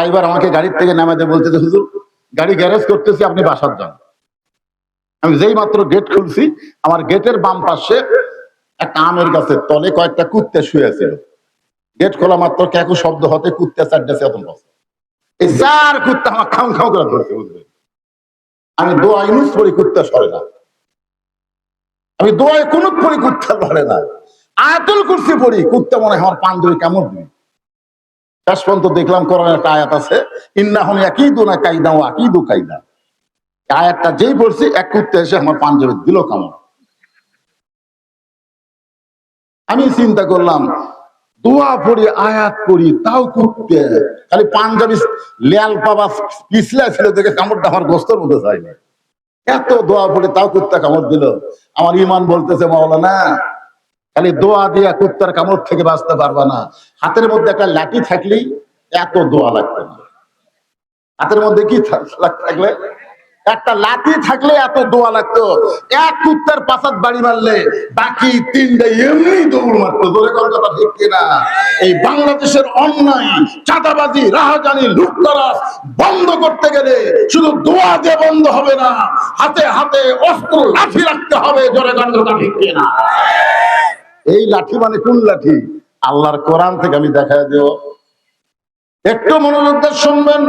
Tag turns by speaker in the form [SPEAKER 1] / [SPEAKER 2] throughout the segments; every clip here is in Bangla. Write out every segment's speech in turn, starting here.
[SPEAKER 1] ড্রাইভার আমাকে গাড়ির থেকে নামাতে বলছে যে হুজুর গাড়ি গ্যারেজ করতেছি, আপনি বাসার যান। আমি যেই মাত্র গেট খুলছি, আমার গেটের বাম পাশে একটা আমের গাছের তলে কয়েকটা কুত্তে শুয়েছিল। গেট খোলা মাত্র ক্যাকু শব্দ হতে কুত্তে চারটে চেতন বসে, এই চার কুত্তা আমার খাম খাম করে ধরছে। বুঝবে আমি দোয়া ইউজ করি, কুত্তা সরে না। আমি দোয়ায় কুনুত পড়ি, কুত্তা লড়ে না। আয়াতুল কুরসি পড়ি, কুত্তা মনে হয় আমার পাঞ্জরি কেমন দিই। শেষ পর্যন্ত দেখলাম কোরআনের একটা আয়াত আছে, ইন্নাহুম ইয়াকিদুনা কাইদা ওয়া আকিদু কাইদা। আয়াতটা যেই পড়ছি, এক কুত্তা এসে আমার পাঞ্জরি দিল কামড়। আমি চিন্তা করলাম, দোয়া পড়ি, আয়াত পড়ি, তাও কুত্তে। খালি পাঞ্জাবি লেয়াল পাবা পিছলা ছিল দেখে কামড়টা আমার গোস্তর মধ্যে যায় না। এত দোয়া পড়ি তাও কুত্তা কামড় দিল। আমার ইমান বলতেছে, মাওলানা খালি দোয়া দিয়া কুত্তার কামড় থেকে বাঁচতে পারবা না। হাতের মধ্যে একটা লাঠি থাকলেই এত দোয়া লাগবে না। হাতের মধ্যে কি থাকলে, একটা লাঠি থাকলে এত দোয়া লাগতো। এক কুত্তার পাছাত বাড়ি মারলে বাকি তিনটা এমনি দৌড় মারতো। ধরে কোন কথা ঠিক কিনা? এই বাংলাদেশের অন্যায়, চাঁদাবাজি, রাহাজানি, লুটতরাজ বন্ধ করতে গেলে শুধু দোয়া দিয়ে বন্ধ হবে না, হাতে হাতে অস্ত্র লাঠি রাখতে হবে। জোরে কোন কথা ঠিক কিনা? এই লাঠি মানে কোন লাঠি? আল্লাহর কোরআন থেকে আমি দেখায় দেব, একটু মনোযোগ দিয়ে শুনবেন।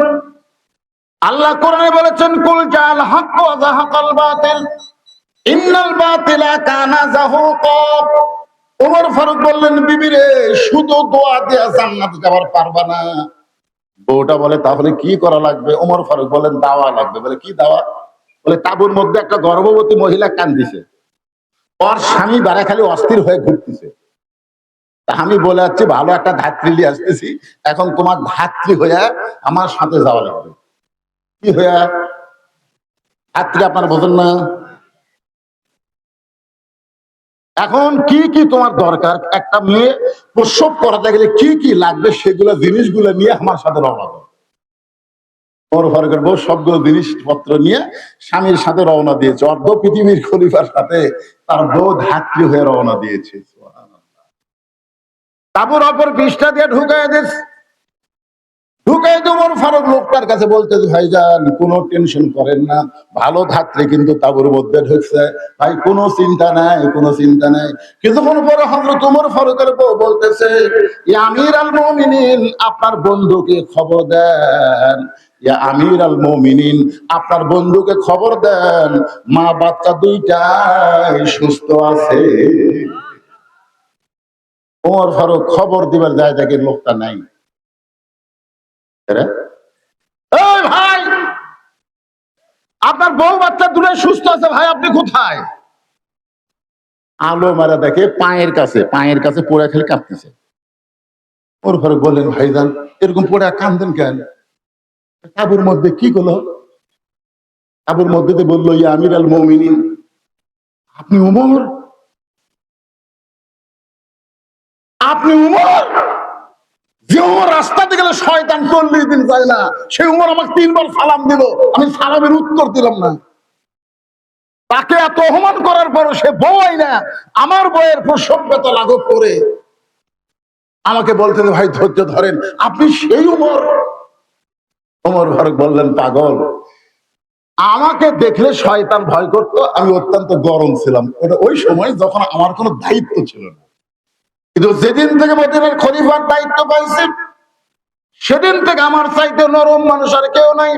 [SPEAKER 1] আল্লাহ কোরআনে বলেছেন, কুল জাল হক ওয়া যাহাকাল বাতিল ইন্নাল বাতিলা কানা যাহুকা। ওমর ফারুক বললেন, বিবি রে, শুধু দোয়া দিয়ে জান্নাতে যাবার পারবা না। বউটা বলে, তাহলে কি করা লাগবে? ওমর ফারুক বলেন, দাওয়া লাগবে। বলে, কি দাওয়া? বলে, তাঁবুর মধ্যে একটা গর্ভবতী মহিলা কান্দিছে, ওর স্বামী বাড়া খালি অস্থির হয়ে ঘুরতেছে। আমি বলে যাচ্ছি, ভালো একটা ধাত্রী নিয়ে আসতেছি, এখন তোমার ধাত্রী হয়ে আমার সাথে যাওয়া লাগবে। কি হয়ে ধাত্রী? আপনার বোঝেন না? এখন কি কি তোমার দরকার? একটা মেয়ে প্রসব করাতে গেলে কি কি লাগবে, সেগুলো জিনিসগুলো নিয়ে আমার সাথে রওনা দাও। ওর ফারুকের বউ সবগুলো জিনিসপত্র নিয়ে স্বামীর সাথে রওনা দিয়েছে। অর্ধ পৃথিবীর খলিফার সাথে তার বউ ধাত্রী হয়ে রওনা দিয়েছে। তারপর অপর পৃষ্ঠা দিয়ে ঢুকাই দিস, ঢুকাই ওমর ফারুক লোকটার কাছে বলতে, ভাইজান কোনো টেনশন করেন না, ভালো ধাত্রী কিন্তু তাঁবুর মধ্যে ঢুকছে, ভাই কোনো চিন্তা নাই, কোনো চিন্তা নাই। কিছুক্ষণ পরে হযরত ওমর ফারুকের বউ বলতেছে, ইয়া আমির আল মুমিনিন, আপনার বন্ধুকে খবর দেন। ইয়া আমির আল মুমিনিন, আপনার বন্ধুকে খবর দেন, মা বাচ্চা দুইটাই সুস্থ আছে। ওমর ফারুক খবর দিবার যায়, দেখে লোকটা নাই। ভাই, আপনার বউ বাচ্চা দুটোই সুস্থ আছে, ভাই আপনি কোথায়? আলো মারা দেখে পায়ের কাছে পড়ে খেলে কাঁপতেছে। ওর ঘরে বললেন, ভাইজান এরকম পড়ে কাঁদেন কেন? তাঁবুর মধ্যে কি করলো? তাঁবুর মধ্যে বললো, ইয়া আমির আল মুমিনিন, আপনি উমর? আপনি উমর? যে উমর রাস্তাতে গেলে শয়তান 40 দিন যায় না, সেই উমর আমাকে 3 বার সালাম দিল, আমি সালামের উত্তর দিলাম না। তাকে এত অপমান করার পরও সে বই না, আমার বইয়ের প্রসব ব্যথা লাঘব করে আমাকে বলতেন, ভাই ধৈর্য ধরেন, আপনি সেই উমর? ওমর ফারুক বললেন, পাগল, আমাকে দেখলে শয়তান ভয় করত, আমি অত্যন্ত গরম ছিলাম। ওই সময় যখন আমার কোনো দায়িত্ব ছিল না। কিন্তু যেদিন থেকে মদিনার খলিফার দায়িত্ব পাইছি, সেদিন থেকে আমার চাইতে নরম মানুষ আর কেউ নাই।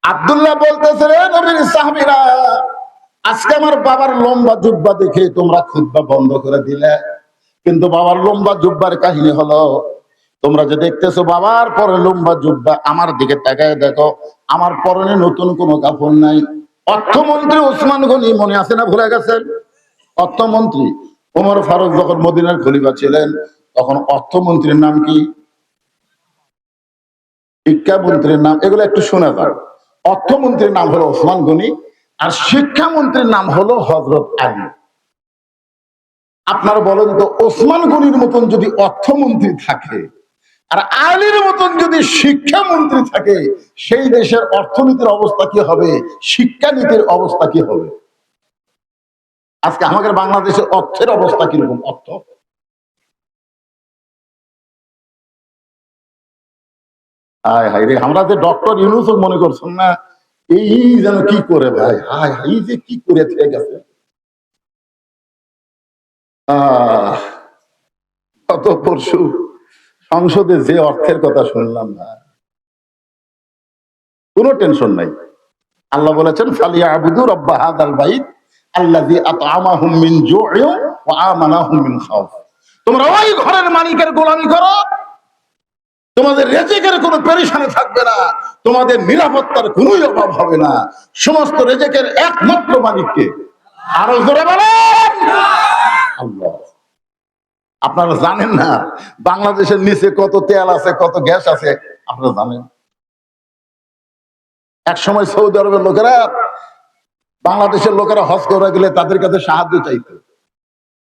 [SPEAKER 1] আব্দুল্লাহ বলতেছে, রে নবীর সাহাবীরা, আজকে আমার বাবার লম্বা জুব্বা দেখে তোমরা খুতবা বন্ধ করে দিলে। কিন্তু বাবার লম্বা জুব্বার কাহিনী হলো, তোমরা যে দেখতেছো বাবার পরে লম্বা জুব্বা, আমার দিকে তাকায় দেখো, আমার পরনে নতুন কোনো কাপড় নাই। অর্থমন্ত্রী ওসমান গনি, মনে আছে না? ভুলে গেছেন? অর্থমন্ত্রী ওমর ফারুক যখন মদিনার খলিফা ছিলেন, তখন অর্থমন্ত্রীর নাম কি? শিক্ষামন্ত্রীর নাম, এগুলো একটু শোনা যাক। অর্থমন্ত্রীর নাম হলো ওসমান গনি, আর শিক্ষামন্ত্রীর নাম হলো হযরত আলী। আপনারা বলেন তো, ওসমান গনির মতন যদি অর্থমন্ত্রী থাকে আর আলীর মতন যদি শিক্ষামন্ত্রী থাকে, সেই দেশের অর্থনীতির অবস্থা কি হবে, শিক্ষানীতির অবস্থা কি হবে? আজকে আমাদের বাংলাদেশের অর্থের অবস্থা কিরকম? অর্থ হায় হায় রে, আমরা যে ডক্টর ইউনূস মনে করছেন না, এই যেন কি করে ভাই, হায় হায়, এই যে কি করে থেকে গেছে। গত পরশু সংসদে যে অর্থের কথা শুনলাম না, কোনো টেনশন নাই। আল্লাহ বলেছেন ফালিয়াবুদু রাব্বা হাযাল বাইত আল্লাযী আত'আমাহুম মিন জু'ইন ওয়া আমানাহুম মিন খাউফ। তোমরা ওই ঘরের মালিকের গোলামি করো, তোমাদের রিজিকের কোনো পেরেশানি থাকবে না, তোমাদের নিরাপত্তার কোনো অভাব হবে না। সমস্ত রিজিকের একমাত্র মালিককে। আরো জোরে বলেন আল্লাহ। আপনারা জানেন না বাংলাদেশের নিচে কত তেল আছে, কত গ্যাস আছে, আপনারা জানেন? এক সময় সৌদি আরবের লোকেরা, বাংলাদেশের লোকেরা হজ করে গেলে তাদের কাছে সাহায্য চাইতো।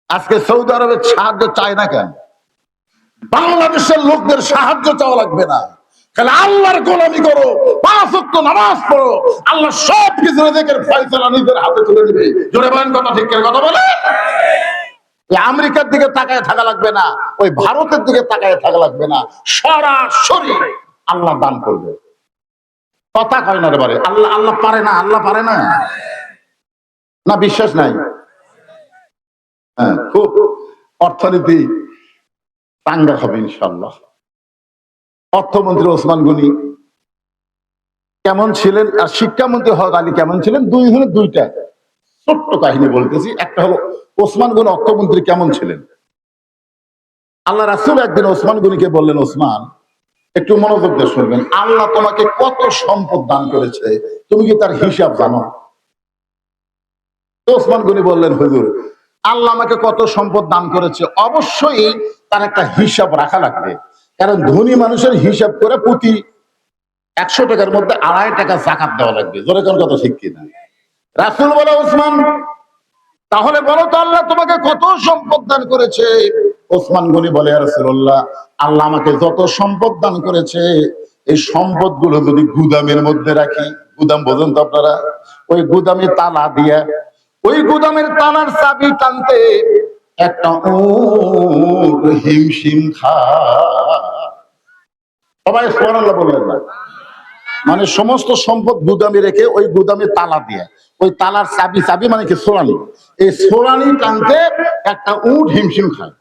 [SPEAKER 1] আজকে সৌদি আরবের সাহায্য চায় না কেন? বাংলাদেশের লোকদের সাহায্য চাওয়া লাগবে না, খালি আল্লাহর গোলামি করো, 5 ওয়াক্ত নামাজ পড়ো, আল্লাহ সব কিছু নিজের ফয়সালা নিজের হাতে তুলে নেবে। জোরে বলেন কথা ঠিক করে কথা বলে। আমেরিকার দিকে তাকায় থাকা লাগবে না, ওই ভারতের দিকে তাকায় থাকা লাগবে না, সরাসরি আল্লাহ দান করবে। কথা কয় না রে বারে, আল্লাহ আল্লাহ পারে না, আল্লাহ পারে না, না বিশ্বাস নাই? হ্যাঁ, খুব অর্থনীতি টাঙ্গা হবে ইনশাল্লাহ। অর্থমন্ত্রী ওসমান গনি কেমন ছিলেন আর শিক্ষামন্ত্রী হক আলী কেমন ছিলেন, দুইজনের দুইটা ছোট্ট কাহিনী বলতেছি। একটা হলো ওসমান গনি অর্থমন্ত্রী কেমন ছিলেন। আল্লাহ রাসূল একদিন ওসমান গনিকে বললেন, ওসমান একটু মনোযোগ দিয়ে শুনবেন, আল্লাহ তোমাকে কত সম্পদ দান করেছে, তুমি কি তার হিসাব জানো? ওসমান গনি বললেন, হুজুর আল্লাহ আমাকে কত সম্পদ দান করেছে, অবশ্যই তার একটা হিসাব রাখা লাগবে, কারণ ধনী মানুষের হিসাব করে প্রতি 100 টাকার মধ্যে 2.5 টাকা যাকাত দেওয়া লাগবে। জোরে কোন কথা ঠিক কিনা? রাসূল বলে, ওসমান তাহলে বলো তো আল্লাহ তোমাকে কত সম্পদ দান করেছে? ওসমান গনি বলে, ইয়া রাসূলুল্লাহ, আল্লাহ আমাকে যত সম্পদ দান করেছে, এই সম্পদ গুলো যদি গুদামের মধ্যে রাখি, গুদাম বোঝেন তো আপনারা, ওই গুদামে তালা দিয়ে, ওই গুদামের তালার চাবি টানতে একটা উট হিমশিম খায়। সবাই সুবহানাল্লাহ বললেন না? মানে সমস্ত সম্পদ গুদামে রেখে ওই গুদামে তালা দিয়ে, ওই তালার চাবি, চাবি মানে কি সোরানি, এই সোরানি টানতে একটা উট হিমশিম খায়।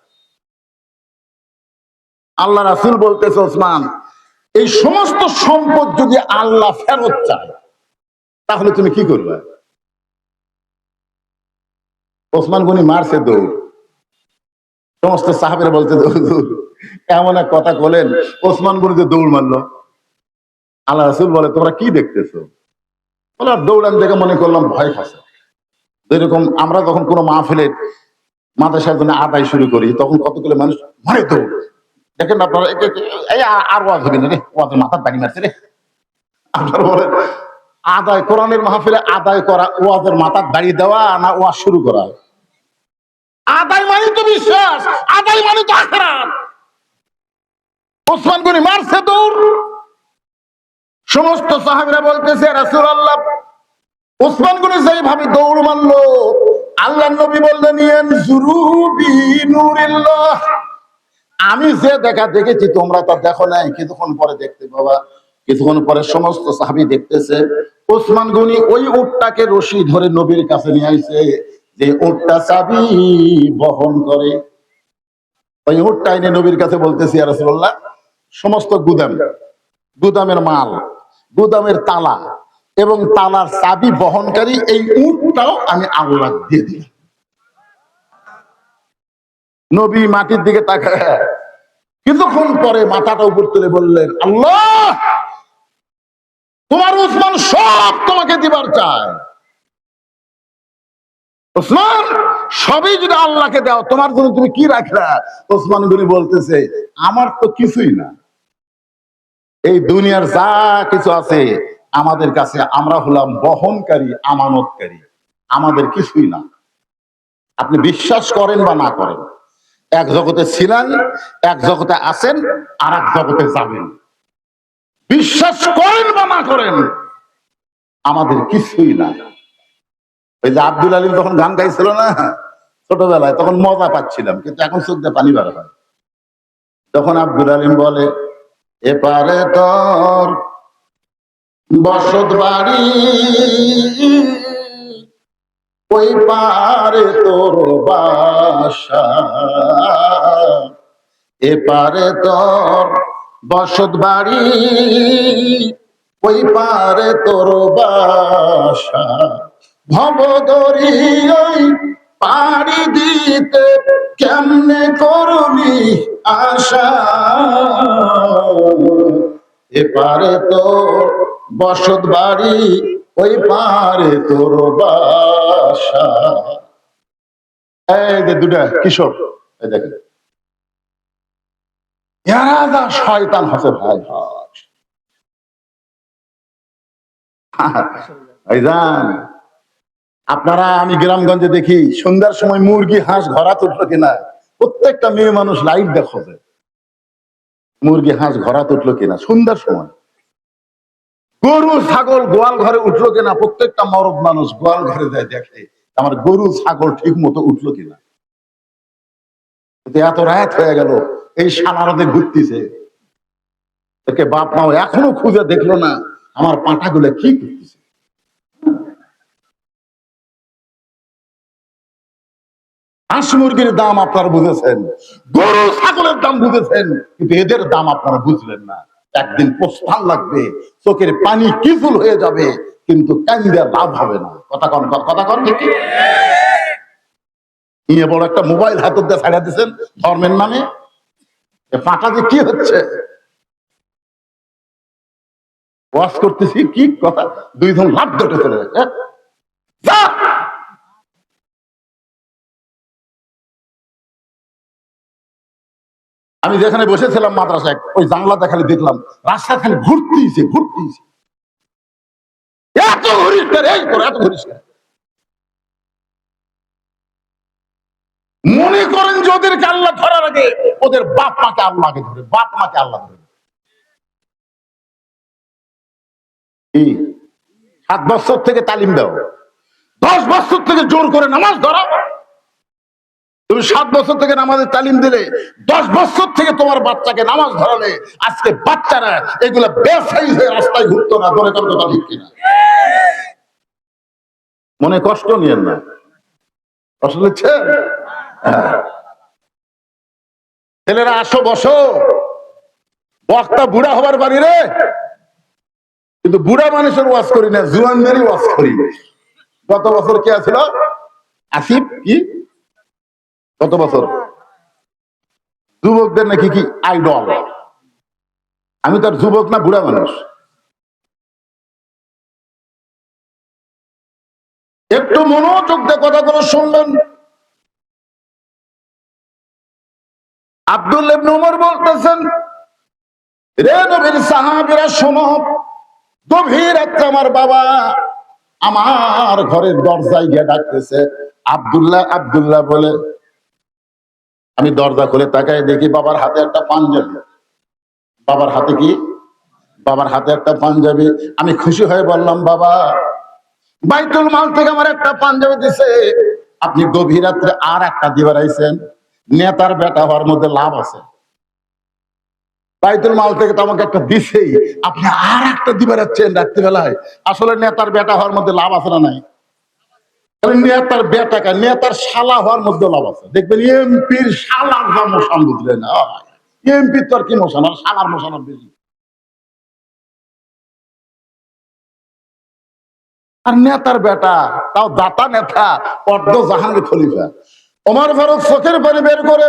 [SPEAKER 1] আল্লাহ রাসূল বলতেছে, ওসমান এই সমস্ত সম্পদ যদি আল্লাহ ফেরত চায় তাহলে তুমি কি করবে? ওসমান গনি মারছে দৌড়। সমস্ত সাহাবীরা বলতে, এমন এক কথা বলেন, ওসমান গনি যে দৌড় মারলো। আল্লাহ রাসূল বলে, তোমরা কি দেখতেছো? বলে, দৌড়ান দেখে মনে করলাম ভয় খাচ্ছে। যেরকম আমরা যখন কোনো মাহফিলে মাদ্রাসার জন্য আদায় শুরু করি, তখন কতগুলো মানুষ মানে দৌড়, দেখেন আপনারা, আর ওয়াজ হবে না রে, ওয়াজের মাথার বাড়ি মারছে রে। আপনারা বলেন আদায়, কোরআনের মাহফিলে আদায় করা ওয়াজের মাথার দাঁড়িয়ে দেওয়া না ওয়াজ শুরু করা? আদায় মানে তো বিশ্বাস, আদায় মানে তো আখিরাত। ওসমান গনি মারছে দৌড়। সমস্ত সাহাবীরা বলতেছে, রাসূলুল্লাহ ওসমান গনি যেইভাবে দৌড় মারলো, আল্লাহর নবী বললেন, ইয়ানজুরু বিনুরিল্লাহ, আমি যে দেখা দেখেছি তোমরা তো দেখো নাই, কিছুক্ষণ পরে দেখতে পাবা। কিছুক্ষণ পরে সমস্ত সাহাবী দেখতেছে ওসমান গনি ওই উটটাকে রশি ধরে নবীর কাছে নিয়ে আইছে, যে উটটা চাবি বহন করে। ওই উটটা এনে নবীর কাছে বলতেছি, ইয়া রাসূলুল্লাহ সমস্ত গুদাম, গুদামের মাল, গুদামের তালা এবং তালার চাবি বহনকারী এই উটটাও আমি আল্লাহ দিয়ে দিই। নবী মাটির দিকে তাকায় কিছুক্ষণ পরে মাথাটা উপর তুলে বললেন, আল্লাহ তোমার ওসমান সব তোমাকে দিবার চায়। ওসমান সবই যদি আল্লাহকে দাও, তোমার জন্য তুমি কি রাখলা? ওসমান গনি বলতেছে, আমার তো কিছুই না, এই দুনিয়ার যা কিছু আছে আমাদের কাছে, আমরা হলাম বহনকারী, আমানতকারী, আমাদের কিছুই না। আপনি বিশ্বাস করেন বা না করেন, এক জগতে ছিলেন, এক জগতে আছেন, আর এক জগতে যাবেন। বিশ্বাস করেন বা না করেন, আমাদের কিছুই না। ওই যে আব্দুল আলিম যখন গান গাইছিল না ছোটবেলায়, তখন মজা পাচ্ছিলাম, কিন্তু এখন চোখ দিয়ে পানি বার হয়। তখন আব্দুল আলিম বলে, এপারে তোর বসত বাড়ি, ওই পারে তোর বাসা। এপারে তোর বসত বাড়ি, ওই পারে তোর বাসা। ভবদরি ওই পাড়ি দিতে কেমনে করবি আশা। এপারে তোর বসত বাড়ি, ওই পারে তোর বাসা। এই যে দুটা কিশোর, এই দেখেন এরা যা শয়তান আছে ভাই। ভাইজান আপনারা, আমি গ্রামগঞ্জে দেখি সন্ধ্যার সময় মুরগি হাঁস ঘরা তুললো কিনা, প্রত্যেকটা মেয়ে মানুষ লাইভ দেখো যে মুরগি হাঁস ঘরা তুললো কিনা সন্ধ্যার সময়। গরু ছাগল গোয়াল ঘরে উঠলো কিনা, প্রত্যেকটা মরদ মানুষ গোয়াল ঘরে যায় দেখে আমার গরু ছাগল ঠিক মতো উঠলো কিনা। এত রাত হয়ে গেল, এই সালারদে ঘুরতেছে, একে বাপ মাও এখনো খুঁজে দেখলো না আমার পাঁটা গুলো কি করতেছে। হাঁস মুরগির দাম আপনারা বুঝেছেন, গরু ছাগলের দাম বুঝেছেন, কিন্তু এদের দাম আপনারা বুঝলেন না। একদিন প্রস্থান লাগবে, চোখের পানি কিফুল হয়ে যাবে, কিন্তু কান্দে লাভ হবে না। কথা কন কি নিয়ে বড় একটা মোবাইল হাতের দিয়ে ছাড়া দিচ্ছেন ধর্মের নামে। পাটা যে কি হচ্ছে, ওয়াজ করতেছি কি কথা, দুইজন লাভ ধরে চলে যাচ্ছে। আমি যেখানে বসেছিলাম মাদ্রাসায়, ওই জানলাটা খালি দেখলাম রাস্তা খালি ঘুরতেছে। এত ঘুরিস এই করে, এত ঘুরিস। মনে করেন যে ওদেরকে আল্লাহ ধরার আগে ওদের বাপ মাকে আল্লাহকে ধরে, বাপ মাকে আল্লাহ ধরে। 7 বছর থেকে তালিম দাও, 10 বছর থেকে জোর করে নামাজ ধরাও। তুমি 7 বছর থেকে নামাজের তালিম দিলে, 10 বছর থেকে তোমার বাচ্চাকে নামাজ ধরালে, আজকে বাচ্চারা এগুলো বেসাইজ হয়ে রাস্তায় ঘুরতো না। ধরে কোন কথা ঠিক কিনা? মনে কষ্ট নিয়েন না, কষ্ট নিচ্ছে। ছেলেরা আসো বসো, বক্তা বুড়া হবার বাড়ি রে, কিন্তু বুড়া মানুষের ওয়াজ করি না, জুয়ানদেরই ওয়াজ করি। গত বছর কে আছিল? আসিফ। কি গত বছর যুবকদের নাকি কি আইডল। আমি তো আর যুবক না, বুড়া মানুষ। একটু মনোযোগ দিয়ে কথাগুলো শুনবেন। আব্দুল্লাহ ইবনে উমর বলতেছেন, রে নবীর সাহাবীরা শোনো, গভীর রাতে আমার বাবা আমার ঘরের দরজায় গিয়ে ডাকতেছে, আব্দুল্লাহ বলে। আমি দরজা খুলে তাকাই, দেখি বাবার হাতে একটা পাঞ্জাবি। বাবার হাতে কি? বাবার হাতে একটা পাঞ্জাবি। আমি খুশি হয়ে বললাম, বাবা বাইতুল মাল থেকে আমার একটা পাঞ্জাবি দিছে, আপনি গভীর রাত্রে আর একটা দিবার আইছেন। নেতার বেটা হওয়ার মধ্যে লাভ আছে। বাইতুল মাল থেকে তো আমাকে একটা দিছেই, আপনি আর একটা দিবার যাচ্ছেন রাত্রিবেলায়। আসলে নেতার বেটা হওয়ার মধ্যে লাভ আছে না নাই? নেতার বেটাকা নেতার শালা হওয়ার মধ্যে লাভ আছে। দেখবেন এমপির শালার যা মোশান, বুঝলেন না? এমপির তো আর কি মোশান, আর শালার মোশান বেশি। আর নেতার বেটা, তাও দাতা নেতা, অর্ধ জাহাঙ্গীর খলিফা। ওমর ফারুক চোখের পানি বের করে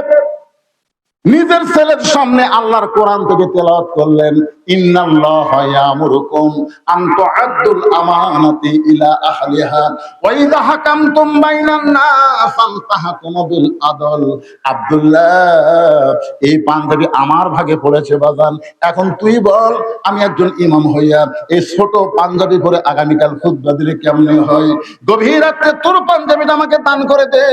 [SPEAKER 1] নিজের ছেলের সামনে আল্লাহর কোরআন থেকে তেলাওয়াত করলেন, ইন্নাল্লাহা ইয়ামুরুকুম আন তুআদ্দুল আমানাতি ইলা আহলিহা ওয়া ইযা হাকামতুম বাইনান নাস ফাহকুমু বিল আদল। আব্দুল্লাহ, এই পাঞ্জাবি আমার ভাগে পড়েছে বাজান, এখন তুই বল, আমি একজন ইমাম হইয়া এই ছোট পাঞ্জাবি পরে আগামীকাল খুতবা দিলে কেমনে হয়? গভীর রাতে তোর পাঞ্জাবিটা আমাকে দান করে দে।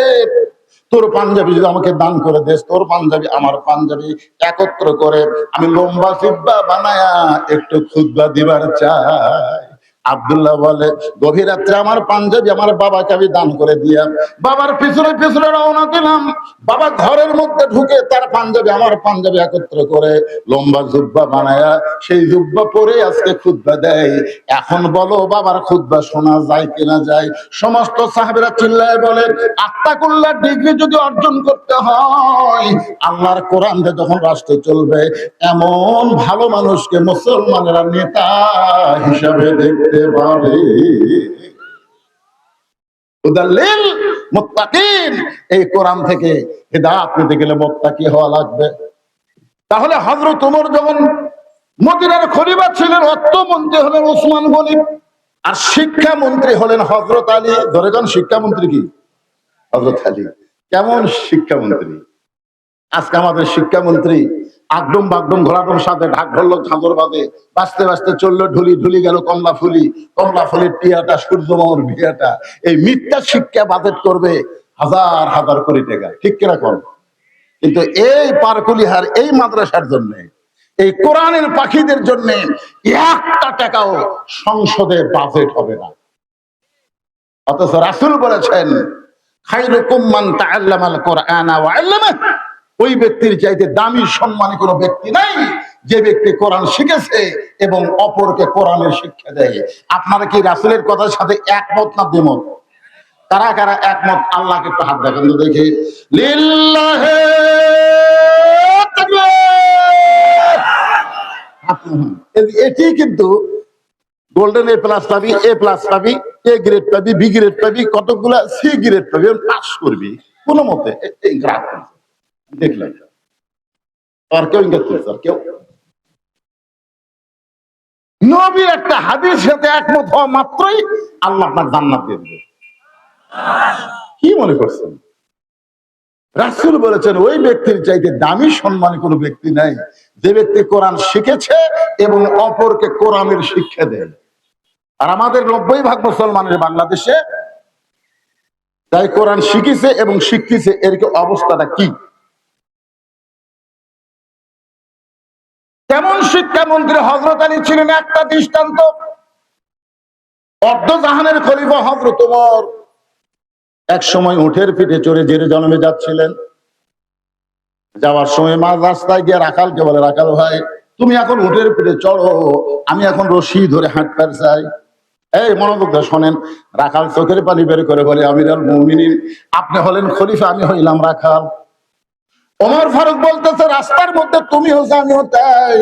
[SPEAKER 1] তোর পাঞ্জাবি যদি আমাকে দান করে দেস, তোর পাঞ্জাবি আমার পাঞ্জাবি একত্র করে আমি লম্বা জিব্বা বানায়া একটু খুতবা দিবার চাই। আব্দুল্লাহ বলে, গভীর রাত্রে আমার পাঞ্জাবি আমার বাবাকে আমি দান করে দিয়া বাবার পিছনে পিছনে রওনা দিলাম। বাবা ঘরের মধ্যে ঢুকে তার পাঞ্জাবি আমার পাঞ্জাবি একত্র করে লম্বা জুব্বা বানায়া সেই জুব্বা পরে আজকে খুতবা দেয়। এখন বলো বাবার খুতবা শোনা যায় কিনা যায়? সমস্ত সাহাবীরা চিল্লায় বলে, আত্তাকুল্লাহ ডিগ্রি যদি অর্জন করতে হয়, আল্লাহর কোরআন দিয়ে যখন রাষ্ট্র চলবে, এমন ভালো মানুষকে মুসলমানেরা নেতা হিসাবে দেখতে পাবে। হুদাল্লিল মুত্তাকিন, এই কোরআন থেকে হিদায়াত পেতে গেলে মুত্তাকি হওয়া লাগবে। তাহলে হযরত ওমর যখন মদিনার খলিফা ছিলেন, অর্থমন্ত্রী হলেন ওসমান গনি, আর শিক্ষামন্ত্রী হলেন হযরত আলী। ধরে যান শিক্ষামন্ত্রী কি? হযরত আলী। কেমন শিক্ষামন্ত্রী! আজকে আমাদের শিক্ষামন্ত্রী আগডুম বাগডুম ঘোড়াডুম সাথে ঢাক ঢোল ঝাঁঝর বাজে, বাঁচতে বাঁচতে চললো ঢুলি, ঢুলি গেল কমলা ফুলি, কমলা ফুলির টিয়াটা সূর্যমামার বিয়াটা। এই মিথ্যা শিক্ষা বাজেট করবে হাজার হাজার কোটি টাকা, ঠিক কিনা কোন? কিন্তু এই পারকুলিহার এই মাদ্রাসার জন্য, এই কোরআনের পাখিদের জন্য একটা টাকাও সংসদে বাজেট হবে না। অথচ রাসূল বলেছেন, খায়রুকুম মান তাআল্লামাল কোরআনা ওয়া আল্লামাহু, ওই ব্যক্তির চাইতে দামি সম্মানী কোনো ব্যক্তি নাই যে ব্যক্তি কোরআন শিখেছে এবং অপরকে কোরআনের শিক্ষা দেয়। আপনারা কি রাসূলের কথার সাথে একমত না দ্বিমত? কারা কারা একমত? আল্লাহকে একটু হাত দেখান তো দেখি। লিল্লাহি তাকবীর। এটি কিন্তু গোল্ডেন এ প্লাস পাবি, এ প্লাস পাবি, এ গ্রেড পাবি, বি গ্রেড পাবি, কতগুলা সি গ্রেড পাবি, পাস করবি কোনো মতে। এই গ্রাফ দেখলাম আর কেউ ইঙ্গিত করেছে, আর কেউ নবীর একটা হাদিসের সাথে একমত হওয়া মাত্রই আল্লাহ আপনার জান্নাত দিয়ে দিবে। কি মনে করছেন? রাসূল বলেছেন, ওই ব্যক্তির চাইতে দামি সম্মানী কোনো ব্যক্তি নাই যে ব্যক্তি কোরআন শিখেছে এবং অপরকে কোরআনের শিক্ষা দেয়। আর আমাদের 90% মুসলমানের বাংলাদেশে তাই কোরআন শিখেছে এবং শিখতেছে, এর কি অবস্থাটা কি? কেমন শিক্ষামন্ত্রী হযরত আলী ছিলেন একটা দৃষ্টান্ত। অর্ধজাহানের খলিফা হযরত ওমর এক সময় উটের পিঠে চড়ে জেরুজালেমে যাচ্ছিলেন। যাওয়ার সময় মাঝ রাস্তায় গিয়ে রাখালকে বলে, রাখাল ভাই, তুমি এখন উটের পিঠে চড়ো, আমি এখন রশি ধরে হাঁটতে চাই। এই মনোযোগ দিয়ে শোনেন। রাখাল চোখের পানি বের করে বলে, আমিরুল মুমিনিন, আপনি হলেন খলিফা, আমি হইলাম রাখাল। ওমর ফারুক বলতেছে, রাস্তার মধ্যে তুমিও যা আমিও তাই,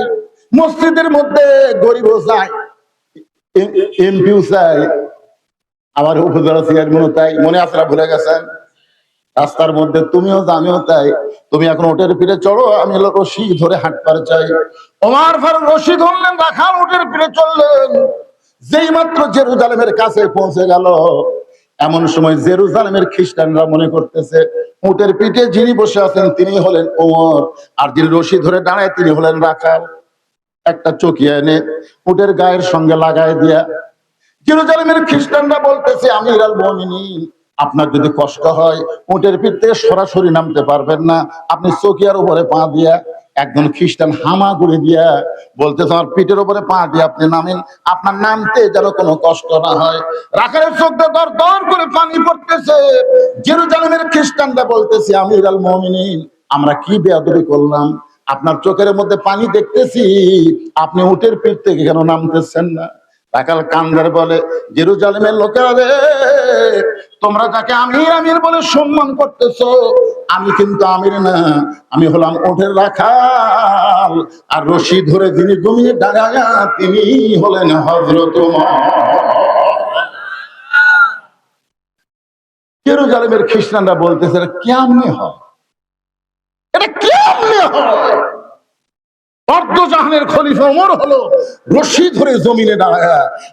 [SPEAKER 1] মসজিদের মধ্যে গরিবও যায়, এমপিও চাই, আবার উপজেলা চেয়ারম্যানও তাই। মনে আপনারা ভুলে গেছেন? রাস্তার মধ্যে তুমিও যা আমিও তাই, তুমি এখন ওটের পিঠে চড়ো, আমি হলো রশি ধরে হাঁটতে চাই। ওমর ফারুক রশি ধরলেন, রাখাল উটের পিঠে চললেন। যেই মাত্র জেরুজালেমের কাছে পৌঁছে গেল, এমন সময় জেরুজালেমের খ্রিস্টানরা মনে করতেছে উটের পিঠে যিনি বসে আছেন তিনি হলেন ওমর, আর যিনি রশি ধরে দাঁড়ায় তিনি হলেন রাখাল। একটা চকিয়া এনে উটের গায়ের সঙ্গে লাগাই দিয়া জেরুজালেমের খ্রিস্টানরা বলতেছে, আমিরুল মুমিনিন, আপনার যদি কষ্ট হয় উটের পিঠ থেকে সরাসরি নামতে পারবেন না, আপনি চকিয়ার উপরে পা দিয়া। একজন খ্রিস্টান হামাগুড়ি দিয়া বলতেছে, আমার পিঠের উপরে পা দিয়ে আপনি নামেন, আপনার নামতে যেন কোনো কষ্ট না হয়। রাখালের চোখ দিয়ে দর দর করে পানি পড়তেছে। জেরুজালেমের খ্রিস্টানরা বলতেছে, আমিরুল মুমিনিন, আমরা কি বেয়াদবি করলাম? আপনার চোখের মধ্যে পানি দেখতেছি, আপনি উটের পিঠ থেকে কেন নামতেছেন না? রাখাল কান্দার বলে, জেরুজালেমের লোকেরা রে, তোমরা যাকে আমির আমির বলে সম্মান করতেছো, আমি কিন্তু আমির না, আমি হলাম ওঠের রাখাল, আর রশি ধরে যিনি ঘুমিয়ে দাঁড়ায় তিনি হলেন হযরত ওমর। জেরুজালেমের খ্রিস্টানরা বলতেছে, কেমনে হয় এটা? কেমনে হয়? অর্ধজাহানের খলিফা ওমর হলো রশি ধরে জমিনে দাঁড়ায়,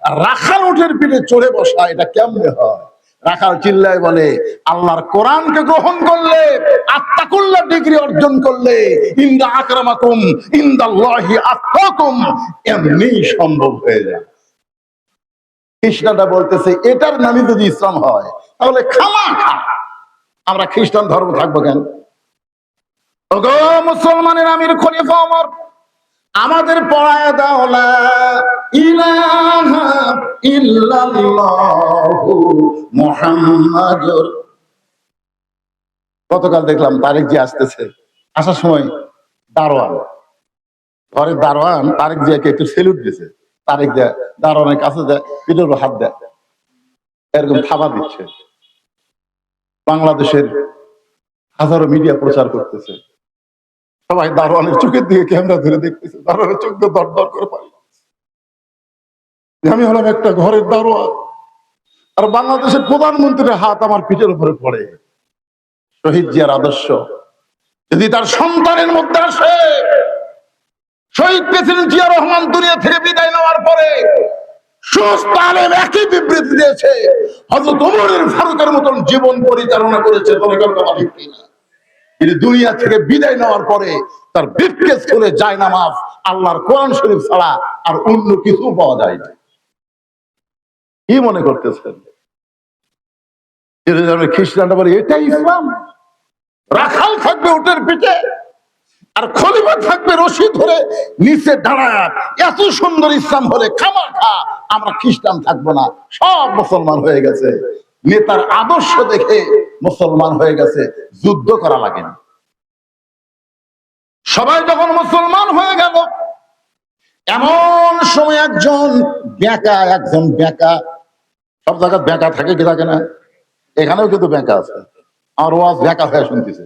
[SPEAKER 1] আর রাখাল উটের পিঠে চড়ে বসা, এটা কেমনে হয়? রাখাল চিল্লায় বলে, আল্লাহর কোরআনকে গ্রহণ করলে, আত্তাকুল্লাহ ডিগ্রি অর্জন করলে, ইন্না আকরামাকুম ইনদাল্লাহি আতকাকুম, এমনি সম্ভব হয়ে যায়। খ্রিস্টানরা বলতেছে, এটার নামই যদি ইসলাম হয়, তাহলে খামাখা আমরা খ্রিস্টান ধর্ম থাকবো কেন? ওগো মুসলমানের আমির খলিফা ওমর, আমাদের পড়ায় দাও লা ইলাহা ইল্লাল্লাহু মুহাম্মাদুর। গতকাল দেখলাম তারেক জি আসতেছে, আসার সময় দারোয়ান, ঘরের দারোয়ান তারেক জিয়াকে একটু সেলুট দিছে। তারেক জিয়া দারোয়ানের কাছে যায়, পিঠের উপর হাত দেয়, এরকম থাবা দিচ্ছে। বাংলাদেশের হাজারো মিডিয়া প্রচার করতেছে, সবাই দারোয়ানের চোখের দিকে ক্যামেরা ধরে দেখতেছে, দারোয়ানের চোখ দিয়ে দর দর করে পানি। আমি হলাম একটা ঘরের দারোয়ান, আর বাংলাদেশের প্রধানমন্ত্রীর হাত আমার পিঠের উপরে পড়ে। শহীদ জিয়ার আদর্শ যদি তার সন্তানের মধ্যে আসে, শহীদ প্রেসিডেন্ট জিয়া রহমান দুনিয়া থেকে বিদায় নেওয়ার পরে সমস্ত আলেম একই বিবৃতি দিয়েছে, হযরত ওমর ফারুকের মতন জীবন পরিচালনা করেছে। তিনি দুনিয়া থেকে বিদায় নেওয়ার পরে তার ব্রিফকেস খুলে জায়নামাজ, আল্লাহর কোরআন শরীফ ছাড়া আর অন্য কিছু পাওয়া যায় না। কি মনে করতেছেন? খ্রিস্টানরা বলে এটাই ইসলাম, রাখাল থাকবে উটের পিঠে আর খলিফা থাকবে রশি ধরে নিচে দাঁড়ায়। এত সুন্দর ইসলাম হলে খামাখা আমরা খ্রিস্টান থাকবো না, সব মুসলমান হয়ে গেছে। নেতার আদর্শ দেখে মুসলমান হয়ে গেছে, যুদ্ধ করা লাগে না। সবাই যখন মুসলমান হয়ে গেল, এমন সময় একজন বেঁকা, সব জায়গায় বেঁকা থাকে কি থাকে না? এখানেও কিন্তু বেঁকা আছে। আমার ওয়াজ বেঁকা হয়ে শুনতেছে,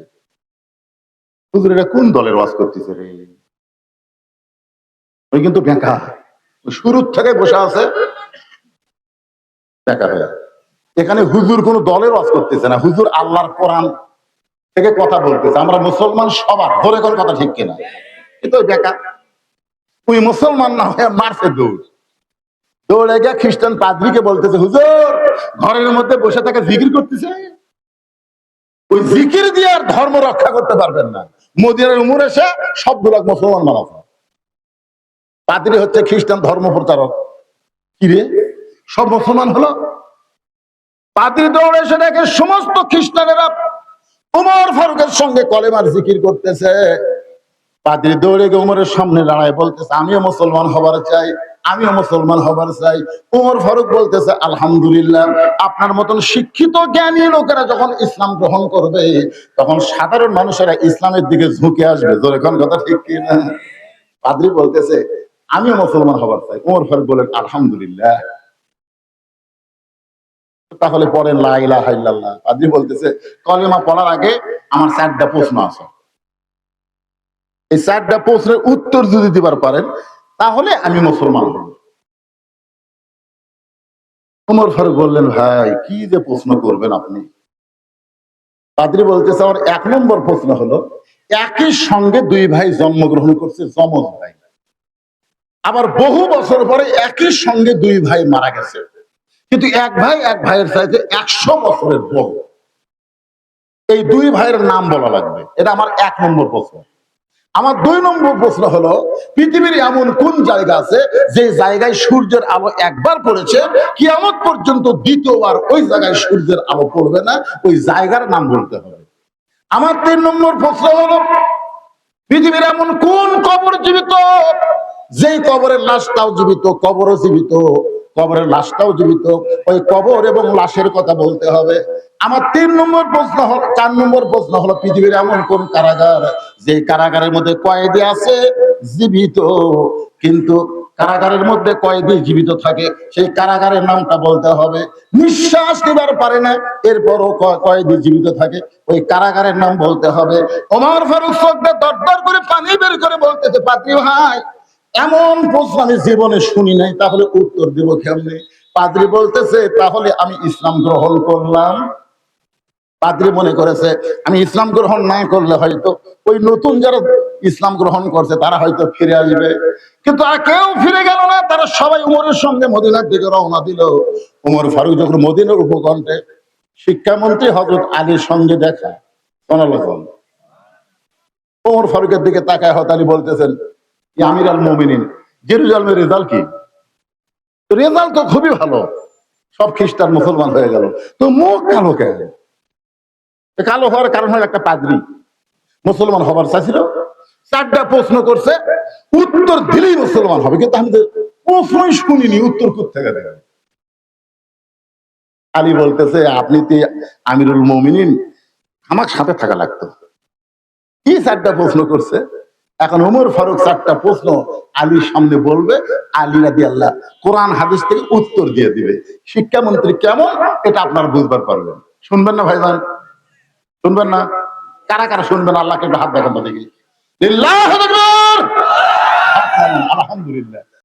[SPEAKER 1] হুজুর এটা কোন দলের ওয়াজ করতেছে রে? ওই কিন্তু বেঁকা, শুরুর থেকে বসে আছে বেঁকা হয়ে। এখানে হুজুর কোন দলের ওয়াজ করতেছে না, হুজুর আল্লাহর কোরআন থেকে কথা বলতেছে। আমরা মুসলমান সবার, ধরে কোন কথা ঠিক কিনা? কিন্তু ওই বেঁকা, ওই মুসলমান না হয়ে মারছে দৌড়ে গিয়ে খ্রিস্টান পাদ্রীকে বলতেছে, হুজুর ঘরের মধ্যে বসে থাকে জিকির করতেছে, ওই জিকির দিয়ে আর ধর্ম রক্ষা করতে পারবেন না। মদিনার উমর এসে সবগুলো মুসলমান বানাতো। পাদ্রী হচ্ছে খ্রিস্টান ধর্ম প্রচারক, কিরে সব মুসলমান হলো। পাদ্রী দৌড়ে এসে দেখে সমস্ত খ্রিস্টানেরা উমর ফারুকের সঙ্গে কলেমার জিকির করতেছে। পাদ্রী দৌড়ে গিয়ে উমরের সামনে দাঁড়ায় বলতেছে, আমিও মুসলমান হবার চাই, আমিও মুসলমান হবার চাই। উমর ফারুক বলতেছে, আলহামদুলিল্লাহ, আপনার মতন শিক্ষিত জ্ঞানী লোকেরা যখন ইসলাম গ্রহণ করবে, তখন সাধারণ মানুষেরা ইসলামের দিকে ঝুঁকে আসবে। জোরে কোন কথা ঠিক কিনা? পাদ্রী বলতেছে, আমিও মুসলমান হবার চাই। উমর ফারুক বলেন, আলহামদুলিল্লাহ, তাহলে পড়েন লা ইলাহা ইল্লাল্লাহ। পাদ্রী বলতেছে, কলেমা পড়ার আগে আমার 4টা প্রশ্ন আছে, এই 4টা প্রশ্নের উত্তর যদি দিবার পারেন তাহলে আমি মুসলমান হব। উমর ফারুক বললেন, ভাই কি যে প্রশ্ন করবেন আপনি? পাদ্রী বলতেছে, আমার 1 নম্বর প্রশ্ন হলো, একই সঙ্গে 2 ভাই জন্মগ্রহণ করছে, যমজ ভাই, আবার বহু বছর পরে একই সঙ্গে 2 ভাই মারা গেছে, কিন্তু এক ভাইয়ের চাইতে 100 বছরের বড়। এই 2 ভাইয়ের নাম বলা লাগবে। এটা আমার 1 নম্বর প্রশ্ন। আমার 2 নম্বর প্রশ্ন হলো, পৃথিবীর এমন কোন জায়গা আছে যে জায়গায় সূর্যের আলো একবার পড়েছে, কিয়ামত পর্যন্ত দ্বিতীয়বার ওই জায়গায় সূর্যের আলো পড়বে না, ওই জায়গার নাম বলতে হবে। আমার 3 নম্বর প্রশ্ন হলো, পৃথিবীর এমন কোন কবর জীবিত যেই কবরের লাশটাও জীবিত, কবরও জীবিত, কবরের লাশটাও জীবিত, ওই কবর এবং লাশের কথা বলতে হবে। আমার 4 নম্বর প্রশ্ন হলো, পৃথিবীর এমন কোন কারাগার যে কারাগারের মধ্যে কয়েদি আছে জীবিত, কিন্তু কারাগারের মধ্যে কয়েদি জীবিত থাকে, সেই কারাগারের নামটা বলতে হবে। নিঃশ্বাস নিবার পারে না, এরপরও কয়েদি জীবিত থাকে, ওই কারাগারের নাম বলতে হবে। ওমর ফারুক চোখে দরদর করে পানি বের করে বলতেছে, পাদ্রী ভাই, এমন প্রশ্ন আমি জীবনে শুনি নাই, তাহলে উত্তর দিব কেমনে? পাদ্রী বলতেছে, তাহলে আমি ইসলাম গ্রহণ করলাম। পাদ্রী মনে করেছে আমি ইসলাম গ্রহণ না করলে হয়তো ওই নতুন যারা ইসলাম গ্রহণ করছে তারা হয়তো ফিরে আসবে, কিন্তু আর কেউ ফিরে গেল না। তারা সবাই উমরের সঙ্গে মদিনার দিকে রওনা দিল। উমর ফারুক যখন মদিনার উপকণ্ঠে শিক্ষামন্ত্রী হযরত আলীর সঙ্গে দেখা, উমর ফারুকের দিকে তাকায় হযরত আলী বলতেছেন, আমির আল মুমিনিন, জেরুজালেমের রেজাল্ট কি? রেজাল্ট তো খুবই ভালো, সব খ্রিস্টান মুসলমান হয়ে গেল, তো মুখ কালো কেন? কালো হওয়ার কারণ হলো একটা পাদ্রী মুসলমান হবার চাইছিল, 4টা প্রশ্ন করছে, উত্তর দিলেই মুসলমান হবে, কিন্তু আমি তো প্রশ্নই শুনিনি, উত্তর কোথেকে দেবে? আলী বলতেছে আপনি তো আমিরুল মুমিনিন, আমার সাথে থাকা লাগতো। কি 4টা প্রশ্ন করছে। এখন ওমর ফারুক 4টা প্রশ্ন আলীর সামনে বলবে, আলী রাদিয়াল্লাহু কোরআন হাদিস থেকে উত্তর দিয়ে দিবে। শিক্ষামন্ত্রী কেমন এটা আপনারা বুঝবার পারবেন। শুনবেন না ভাইজান? শুনবেন না? কারা কারা শুনবেন? আল্লাহকে একটু হাত দেখান তো দেখি। লিল্লাহু আকবার। আলহামদুলিল্লাহ।